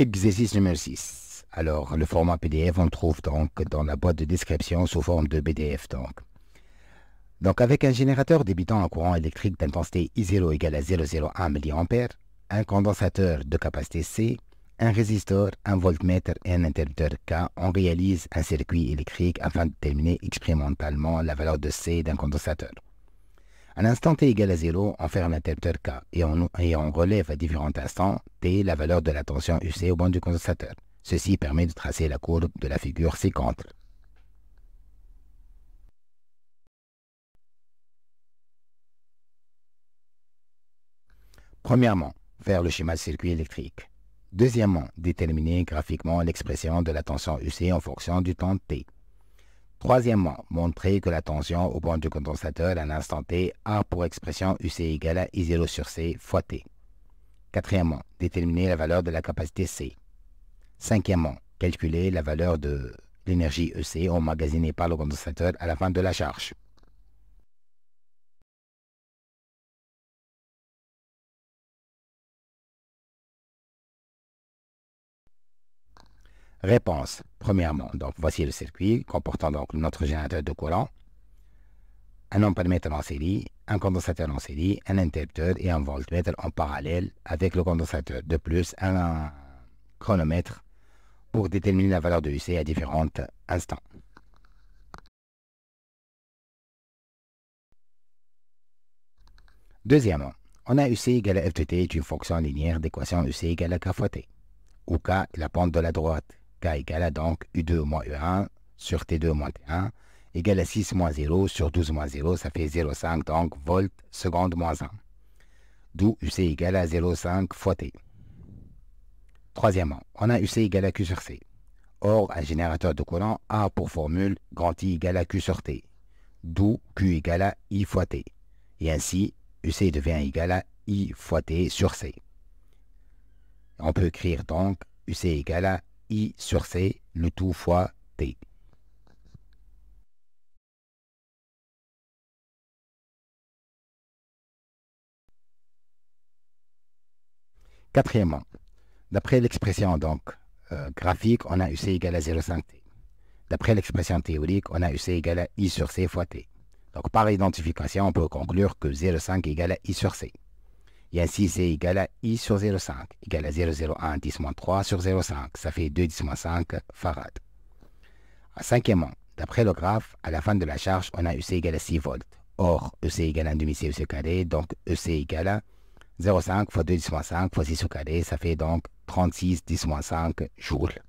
Exercice numéro 6. Alors, le format PDF, on le trouve donc dans la boîte de description sous forme de PDF. Donc avec un générateur débitant un courant électrique d'intensité I0 égale à 0,01 mA, un condensateur de capacité C, un résisteur, un voltmètre et un interrupteur K, on réalise un circuit électrique afin de déterminer expérimentalement la valeur de C d'un condensateur. À l'instant t égale à 0, on ferme l'interrupteur K et on relève à différents instants t la valeur de la tension UC au banc du condensateur. Ceci permet de tracer la courbe de la figure ci-contre. Premièrement, faire le schéma de circuit électrique. Deuxièmement, déterminer graphiquement l'expression de la tension UC en fonction du temps t. Troisièmement, montrer que la tension au banc du condensateur à l'instant t a pour expression UC égale à I0 sur C fois t. Quatrièmement, déterminer la valeur de la capacité C. Cinquièmement, calculer la valeur de l'énergie EC emmagasinée par le condensateur à la fin de la charge. Réponse. Premièrement, donc voici le circuit comportant donc notre générateur de courant, un ampèremètre en série, un condensateur en série, un interrupteur et un voltmètre en parallèle avec le condensateur. De plus, un chronomètre pour déterminer la valeur de UC à différents instants. Deuxièmement, on a UC égale à F de t est une fonction linéaire d'équation UC égale à K fois t, où K est la pente de la droite. K égale à donc U2 moins U1 sur T2 moins T1 égale à 6 moins 0 sur 12 moins 0, ça fait 0,5 donc volt seconde moins 1. D'où UC égale à 0,5 fois T. Troisièmement, on a UC égale à Q sur C. Or, un générateur de courant a pour formule grand I égale à Q sur T, d'où Q égale à I fois T. Et ainsi, UC devient égal à I fois T sur C. On peut écrire donc UC égale à I sur C, le tout fois T. Quatrièmement, d'après l'expression donc graphique, on a UC égale à 0,5 T. D'après l'expression théorique, on a UC égale à I sur C fois T. Donc par identification, on peut conclure que 0,5 égale à I sur C. Et ainsi, C égale à I sur 0,5 égale à 0,01 10-3 sur 0,5. Ça fait 2 10-5 farad. Cinquièmement, d'après le graphe, à la fin de la charge, on a UC égale à 6 volts. Or, EC égale à 1 demi C UC carré, donc EC égale à 0,5 fois 2 10-5 fois 6 au carré, ça fait donc 36 10-5 joules.